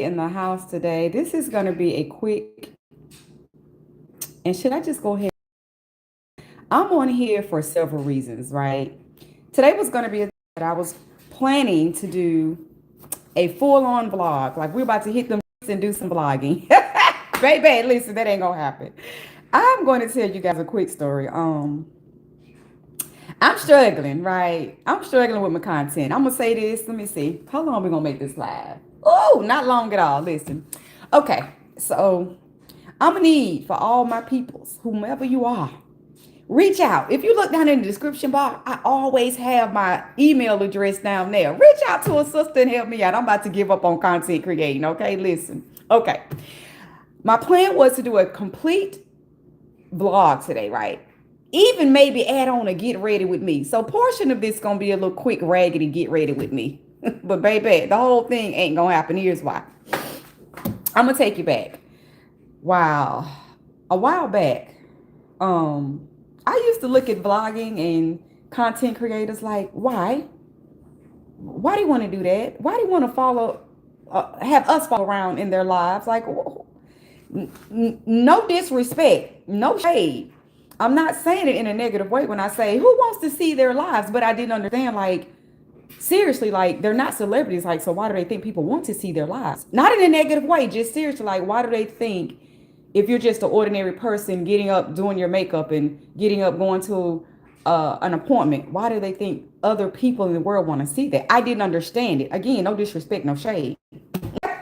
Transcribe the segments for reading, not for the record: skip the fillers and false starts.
in the house today. This is going to be a quick, and should I just go ahead? I'm on here for several reasons, right? Today was going to be a that I was planning to do a full-on vlog. Like we're about to hit them and do some vlogging. Baby, listen, that ain't gonna happen. I'm going to tell you guys a quick story. I'm struggling, right? I'm struggling with my content. I'm gonna say this. Let me see. How long we gonna make this live? Oh, not long at all. Listen. Okay, so I'm gonna need for all my peoples, whomever you are, reach out. If you look down in the description box, I always have my email address down there. Reach out to a sister and help me out. I'm about to give up on content creating. Okay, listen. Okay, my plan was to do a complete vlog today, right? Even maybe add on a get ready with me. So portion of this gonna be a little quick raggedy get ready with me. But baby, the whole thing ain't gonna happen. Here's why. I'm gonna take you back. Wow. A while back, I used to look at vlogging and content creators like, why? Why do you want to do that? Why do you want to follow, have us follow around in their lives? Like, no disrespect, no shade. I'm not saying it in a negative way when I say who wants to see their lives, but I didn't understand, like, seriously, like they're not celebrities, like, so why do they think people want to see their lives? Not in a negative way, just seriously, like, why do they think if you're just an ordinary person getting up, doing your makeup and getting up, going to an appointment, why do they think other people in the world want to see that? I didn't understand it. Again, no disrespect, no shade.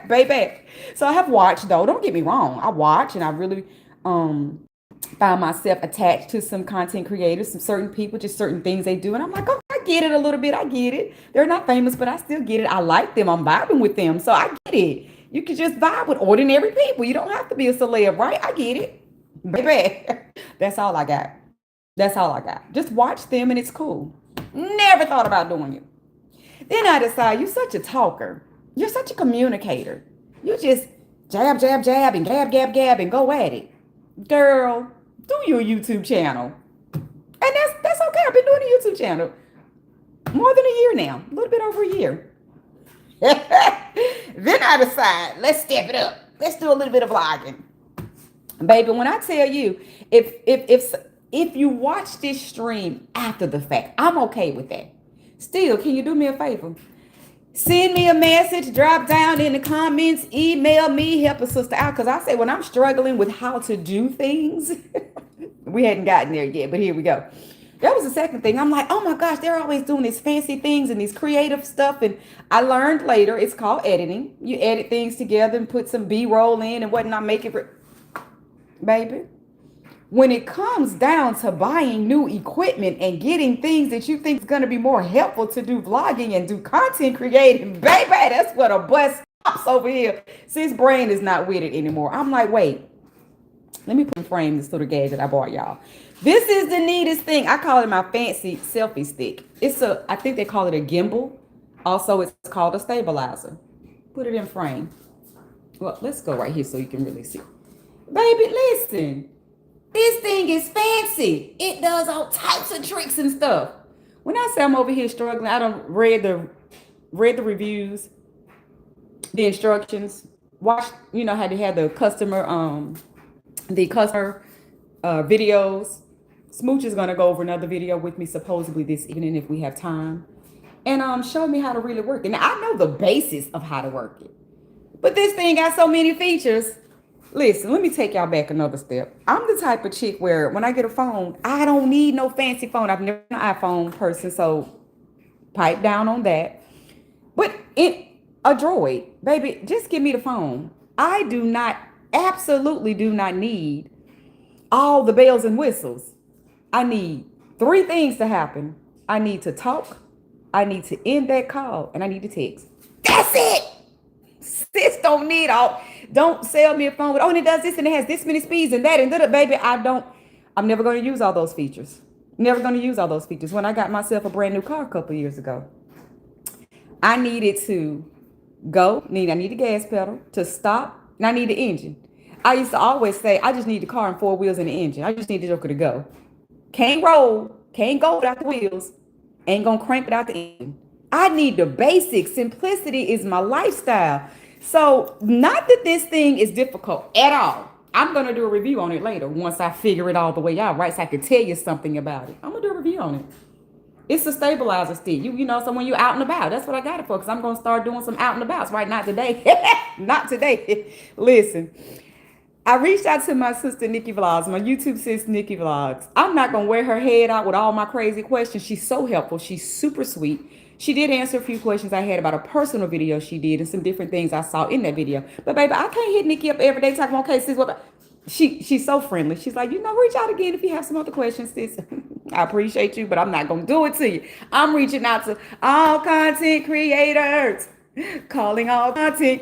Baby. So I have watched, though, don't get me wrong, I watch and I really found myself attached to some content creators, some certain people, just certain things they do. And I'm like, oh, I get it a little bit. I get it. They're not famous, but I still get it. I like them. I'm vibing with them. So I get it. You can just vibe with ordinary people. You don't have to be a celeb, right? I get it. Baby, that's all I got. That's all I got. Just watch them and it's cool. Never thought about doing it. Then I decide you're such a talker. You're such a communicator. You just jab, jab, jab, and gab, gab, gab, and go at it. Girl, do your YouTube channel. And that's okay. I've been doing a YouTube channel more than a year now. A little bit over a year. Then I decide, let's step it up. Let's do a little bit of vlogging. Baby, when I tell you, if you watch this stream after the fact, I'm okay with that. Still, can you do me a favor? Send me a message, drop down in the comments, email me, help a sister out. Because I say when I'm struggling with how to do things, we hadn't gotten there yet, but here we go. That was the second thing. I'm like, oh my gosh, they're always doing these fancy things and these creative stuff. And I learned later, it's called editing. You edit things together and put some B-roll in and whatnot, make it, baby. When it comes down to buying new equipment and getting things that you think is going to be more helpful to do vlogging and do content creating, baby, that's what a bus stops over here. See, his brain is not with it anymore. I'm like, wait, let me put in frame this little gadget I bought y'all. This is the neatest thing. I call it my fancy selfie stick. I think they call it a gimbal. Also, it's called a stabilizer. Put it in frame. Well, let's go right here so you can really see. Baby, listen. This thing is fancy. It does all types of tricks and stuff. When I say I'm over here struggling, I don't read the reviews, the instructions. Watch, how they have the customer videos. Smooch is gonna go over another video with me supposedly this evening if we have time, and show me how to really work it. Now I know the basis of how to work it, but this thing got so many features. Listen, let me take y'all back another step. I'm the type of chick where when I get a phone, I don't need no fancy phone. I've never been an iPhone person, so pipe down on that. But a Droid, baby, just give me the phone. I absolutely do not need all the bells and whistles. I need 3 things to happen. I need to talk, I need to end that call, and I need to text. That's it. Sis don't need don't sell me a phone with, and it does this and it has this many speeds and that and that, baby. I'm never going to use all those features. Never going to use all those features. When I got myself a brand new car a couple years ago, I needed to I need the gas pedal to stop, and I need the engine. I used to always say, I just need the car and 4 wheels and the engine. I just need the joker to go. Can't roll, can't go without the wheels, ain't gonna crank without the engine. I need the basics. Simplicity is my lifestyle. So, not that this thing is difficult at all. I'm going to do a review on it later once I figure it all the way out, right? So I can tell you something about it. I'm going to do a review on it. It's a stabilizer stick. You know, so when you're out and about, that's what I got it for, because I'm going to start doing some out and abouts, right? Not today. Not today. Listen, I reached out to my sister, Nikki Vlogs, my YouTube sis, Nikki Vlogs. I'm not going to wear her head out with all my crazy questions. She's so helpful. She's super sweet. She did answer a few questions I had about a personal video she did and some different things I saw in that video. But baby, I can't hit Nikki up every day talking, okay, sis, what? She's so friendly. She's like, reach out again if you have some other questions, sis. I appreciate you, but I'm not going to do it to you. I'm reaching out to all content creators. Calling all content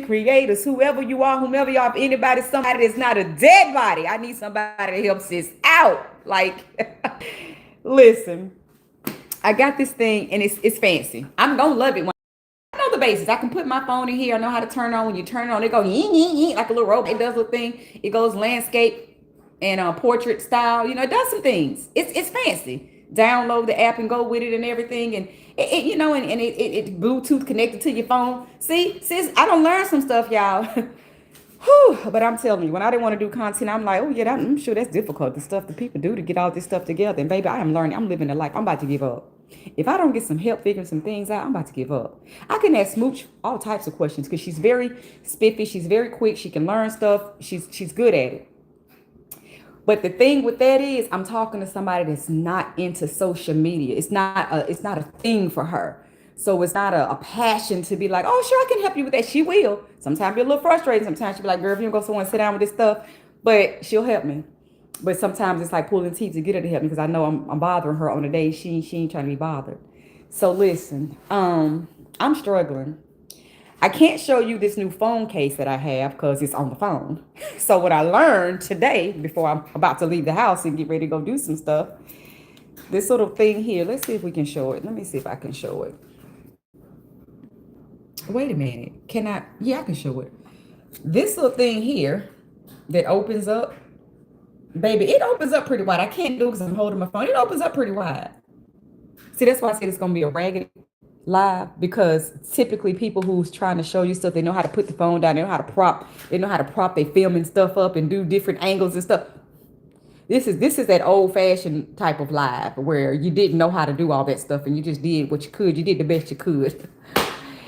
creators, whoever you are, if anybody, somebody that's not a dead body. I need somebody to help sis out. Like, listen, I got this thing and it's fancy. I'm gonna love it when I know the basics. I can put my phone in here. I know how to turn it on. When you turn it on, it goes like a little robot. It does a little thing. It goes landscape and portrait style. It does some things. It's fancy. Download the app and go with it and everything, and it Bluetooth connected to your phone. See, sis, I don't learn some stuff, y'all. Whew, but I'm telling you, when I didn't want to do content, I'm like, oh yeah, I'm sure that's difficult. The stuff that people do to get all this stuff together. And baby, I am learning. I'm living a life. I'm about to give up. If I don't get some help figuring some things out, I'm about to give up. I can ask Smooch all types of questions because she's very spiffy. She's very quick. She can learn stuff. She's good at it. But the thing with that is, I'm talking to somebody that's not into social media. It's not a thing for her. So it's not a passion to be like, oh, sure, I can help you with that. She will. Sometimes be a little frustrated. Sometimes she'll be like, girl, if you don't go somewhere and sit down with this stuff, but she'll help me. But sometimes it's like pulling teeth to get her to help me because I know I'm bothering her on the day she ain't trying to be bothered. So listen, I'm struggling. I can't show you this new phone case that I have because it's on the phone. So what I learned today, before I'm about to leave the house and get ready to go do some stuff, this little thing here, let's see if we can show it. Let me see if I can show it. Wait a minute. Can I? Yeah, I can show it. This little thing here that opens up, baby, it opens up pretty wide. I can't do it because I'm holding my phone. It opens up pretty wide. See, that's why I said it's going to be a ragged live, because typically people who's trying to show you stuff, they know how to put the phone down, they know how to prop they filming stuff up and do different angles and stuff. This is that old-fashioned type of live where you didn't know how to do all that stuff and you just did what you could. You did the best you could.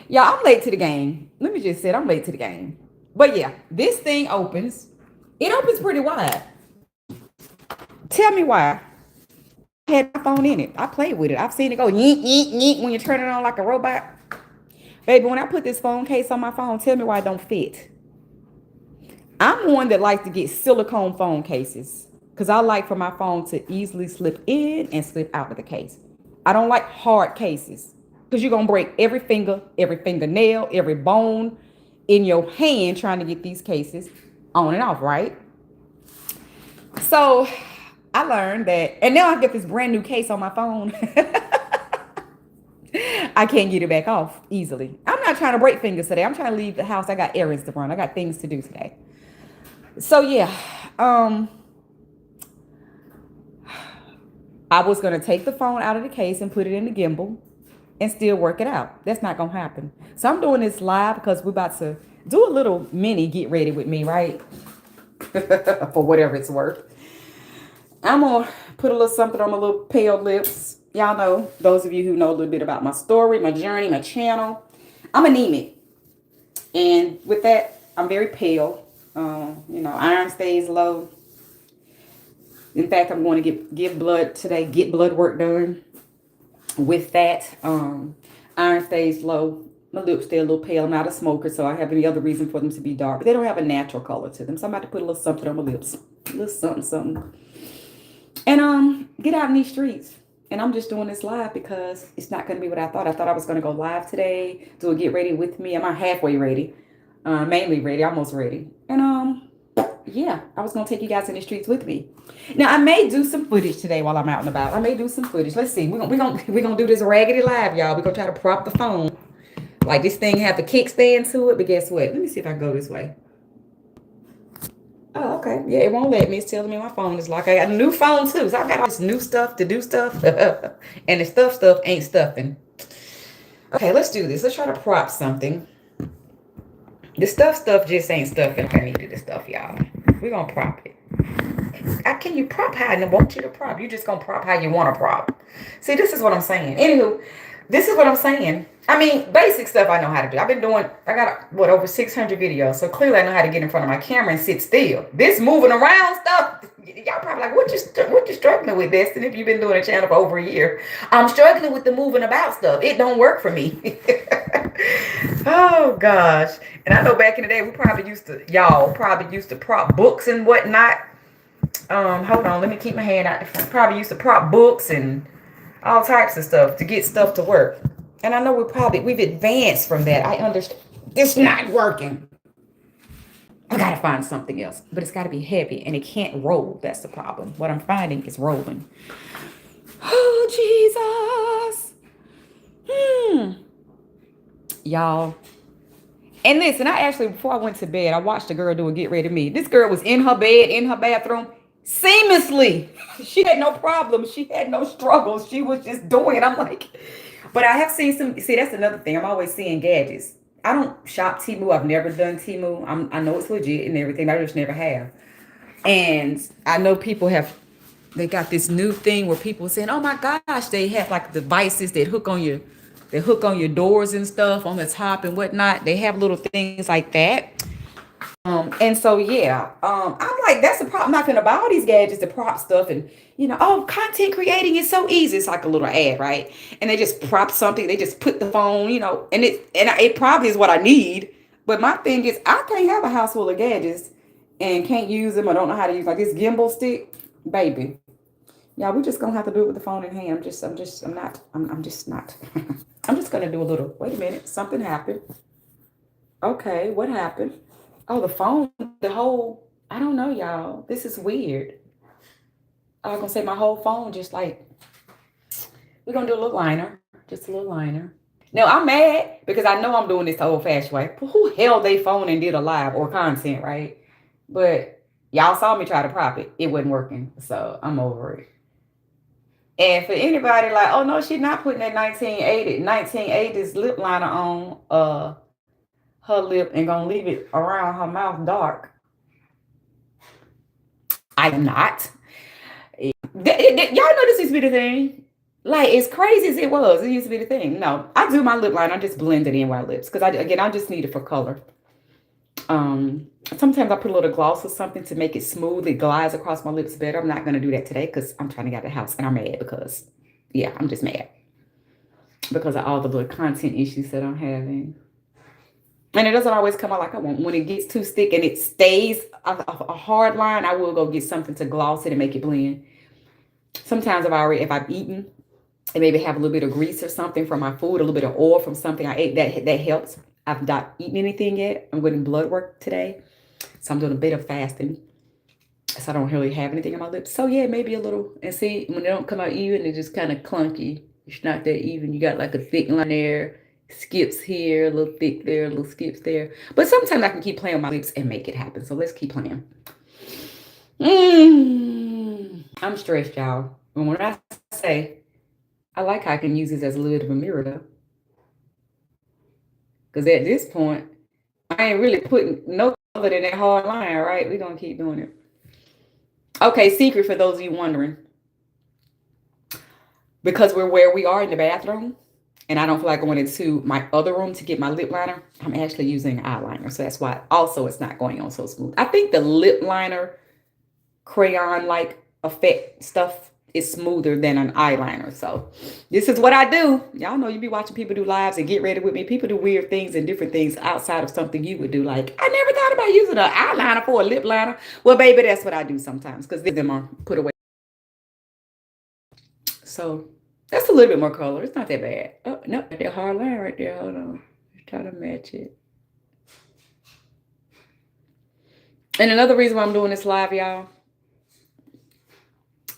Yeah, I'm late to the game. Let me just say I'm late to the game. But yeah, this thing opens. It opens pretty wide. Tell me why. I had my phone in it. I played with it. I've seen it go yeet, yeet, yeet when you turn it on like a robot. Baby, when I put this phone case on my phone, tell me why it don't fit. I'm one that likes to get silicone phone cases because I like for my phone to easily slip in and slip out of the case. I don't like hard cases because you're going to break every finger, every fingernail, every bone in your hand trying to get these cases on and off, right? So I learned that, and now I get this brand new case on my phone. I can't get it back off easily. I'm not trying to break fingers today. I'm trying to leave the house. I got errands to run. I got things to do today. So yeah, I was going to take the phone out of the case and put it in the gimbal and still work it out. That's not going to happen. So I'm doing this live because we're about to do a little mini get ready with me, right? For whatever it's worth. I'm going to put a little something on my little pale lips. Y'all know, those of you who know a little bit about my story, my journey, my channel, I'm anemic. And with that, I'm very pale. Iron stays low. In fact, I'm going to give blood today, get blood work done. With that, iron stays low. My lips stay a little pale. I'm not a smoker, so I have any other reason for them to be dark. But they don't have a natural color to them. So I'm about to put a little something on my lips. A little something, something. And get out in these streets. And I'm just doing this live because it's not going to be what I thought. I thought I was going to go live today, do a get ready with me. I'm not halfway ready. Mainly ready, almost ready. And yeah, I was going to take you guys in the streets with me. Now, I may do some footage today while I'm out and about. I may do some footage. Let's see. We're gonna do this raggedy live, y'all. We're going to try to prop the phone. Like this thing have a kickstand to it. But guess what? Let me see if I can go this way. Oh, okay. Yeah, it won't let me. It's telling me my phone is locked. I got a new phone, too. So I got all this new stuff to do stuff. And the stuff ain't stuffing. Okay, let's do this. Let's try to prop something. The stuff just ain't stuff if I needed the stuff, y'all. We're gonna prop it. Can you prop how I want you to prop? You just gonna prop how you want to prop. See, this is what I'm saying. Anywho, this is what I'm saying. I mean, basic stuff I know how to do. I've been doing, I got, what, over 600 videos. So clearly I know how to get in front of my camera and sit still. This moving around stuff, y'all probably like, what you struggling with, Destin, if you've been doing a channel for over a year? I'm struggling with the moving about stuff. It don't work for me. Oh, gosh. And I know back in the day, y'all probably used to prop books and whatnot. Hold on, let me keep my hand out the front. Probably used to prop books and all types of stuff to get stuff to work. And I know we've advanced from that. I understand it's not working. I gotta find something else, but it's gotta be heavy and it can't roll. That's the problem. What I'm finding is rolling. Oh, Jesus. Y'all. And listen, before I went to bed, I watched a girl do a get ready me. This girl was in her bed, in her bathroom, seamlessly. She had no problems. She had no struggles. She was just doing it. I'm like, but I have seen that's another thing. I'm always seeing gadgets. I don't shop Temu. I've never done Temu. I know it's legit and everything. I just never have. And I know they got this new thing where people are saying, oh my gosh, they have like devices that hook on your doors and stuff on the top and whatnot. They have little things like that. And so, yeah, I'm like, that's the problem. I'm not going to buy all these gadgets to prop stuff and, content creating is so easy. It's like a little ad, right? And they just prop something. They just put the phone, and it probably is what I need. But my thing is, I can't have a house full of gadgets and can't use them. I don't know how to use like this gimbal stick, baby. Yeah, we just gonna have to do it with the phone in hand. I'm just not. I'm just gonna do a little. Wait a minute, something happened. Okay, what happened? Oh, the phone, I don't know, y'all. This is weird. I was gonna say my whole phone just like, we're gonna do a little liner, just a little liner. Now I'm mad because I know I'm doing this the old fashioned way. Who held their phone and did a live or content, right? But y'all saw me try to prop it. It wasn't working, so I'm over it. And for anybody like, oh no, she's not putting that 1980s lip liner on her lip and gonna leave it around her mouth dark. I'm not. Y'all know this used to be the thing. Like, as crazy as it used to be the thing. No, I do my lip liner. I just blend it in my lips because I just need it for color. Sometimes I put a little gloss or something to make it smooth. It glides across my lips better. I'm not going to do that today because I'm trying to get out of the house and I'm mad because, I'm just mad because of all the little content issues that I'm having. And it doesn't always come out like I want. When it gets too thick and it stays a hard line, I will go get something to gloss it and make it blend. Sometimes if I've eaten and maybe have a little bit of grease or something from my food, a little bit of oil from something I ate, that helps. I've not eaten anything yet. I'm getting blood work today. So I'm doing a bit of fasting. So I don't really have anything on my lips. So yeah, maybe a little. And see, when they don't come out even, they're just kind of clunky. It's not that even. You got like a thick line there. Skips here, a little thick there, a little skips there. But sometimes I can keep playing with my lips and make it happen. So let's keep playing. I'm stressed, y'all. And when I say, I like how I can use this as a little bit of a mirror, though. Because at this point, I ain't really putting no color in that hard line, right? We're going to keep doing it. Okay, secret for those of you wondering. Because we're where we are in the bathroom, and I don't feel like going into my other room to get my lip liner, I'm actually using eyeliner. So that's why also it's not going on so smooth. I think the lip liner crayon-like effect stuff is smoother than an eyeliner. So this is what I do. Y'all know you be watching people do lives and get ready with me. People do weird things and different things outside of something you would do. Like, I never thought about using an eyeliner for a lip liner. Well, baby, that's what I do sometimes because them are put away. So that's a little bit more color. It's not that bad. Oh, no, that hard line right there. Hold on. Let's try to match it. And another reason why I'm doing this live, y'all,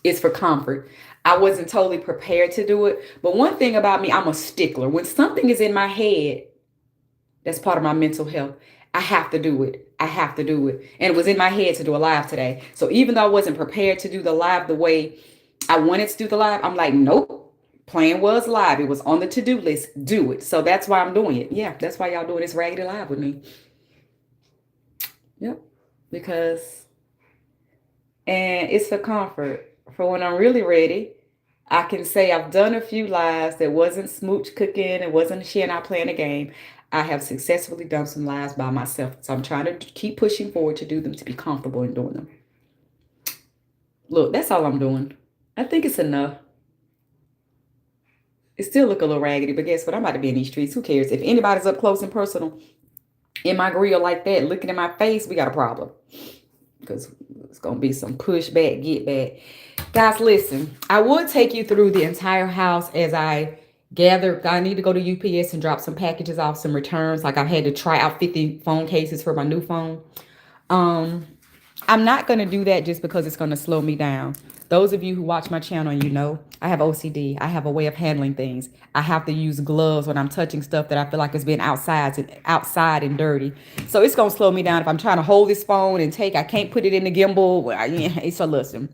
is for comfort. I wasn't totally prepared to do it. But one thing about me, I'm a stickler. When something is in my head, that's part of my mental health. I have to do it. I have to do it. And it was in my head to do a live today. So even though I wasn't prepared to do the live the way I wanted to do the live, I'm like, nope. Plan was live. It was on the to-do list. Do it. So that's why I'm doing it. Yeah, that's why y'all doing this raggedy live with me. Yep. Because, and it's for comfort. For when I'm really ready, I can say I've done a few lives that wasn't smooch cooking, it wasn't she and I playing a game. I have successfully done some lives by myself. So I'm trying to keep pushing forward to do them, to be comfortable in doing them. Look, that's all I'm doing. I think it's enough. It still look a little raggedy, but guess what? I'm about to be in these streets. Who cares? If anybody's up close and personal in my grill like that, looking in my face, we got a problem. Because it's gonna be some pushback, get back. Guys, listen, I would take you through the entire house as I gather. I need to go to UPS and drop some packages off, some returns. Like I've had to try out 50 phone cases for my new phone. Um, I'm not going to do that just because it's going to slow me down. Those of you who watch my channel, you know, I have OCD. I have a way of handling things. I have to use gloves when I'm touching stuff that I feel like has been outside and dirty. So it's going to slow me down if I'm trying to hold this phone and I can't put it in the gimbal. So listen,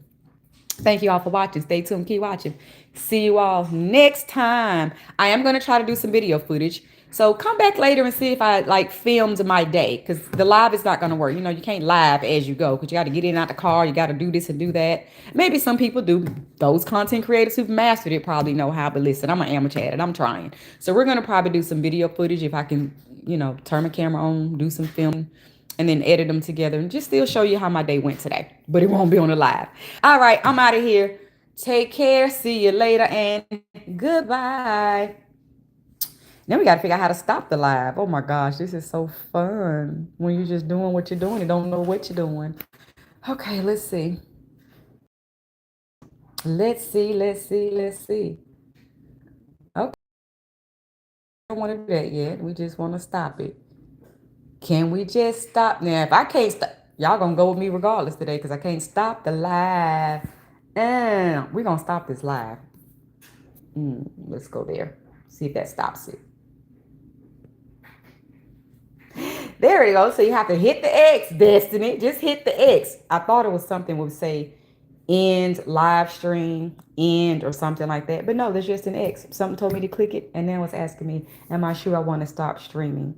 thank you all for watching. Stay tuned. Keep watching. See you all next time. I am going to try to do some video footage. So come back later and see if I like filmed my day, because the live is not going to work. You know, you can't live as you go because you got to get in and out the car. You got to do this and do that. Maybe some people do. Those content creators who've mastered it probably know how. But listen, I'm an amateur at it. I'm trying. So we're going to probably do some video footage if I can, you know, turn my camera on, do some filming, and then edit them together and just still show you how my day went today. But it won't be on the live. All right, I'm out of here. Take care. See you later and goodbye. Now we got to figure out how to stop the live. Oh my gosh, this is so fun. When you're just doing what you're doing and don't know what you're doing. Okay, let's see. Let's see. Okay, I don't want to do that yet. We just want to stop it. Can we just stop? Now, if I can't stop, y'all gonna go with me regardless today because I can't stop the live. And we're gonna stop this live. Let's go there. See if that stops it. There you go. So you have to hit the X, Destiny. Just hit the X. I thought it was something would say end live stream, end or something like that. But no, there's just an X. Something told me to click it, and then it's asking me, am I sure I want to stop streaming?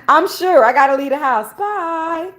I'm sure. I got to leave the house. Bye.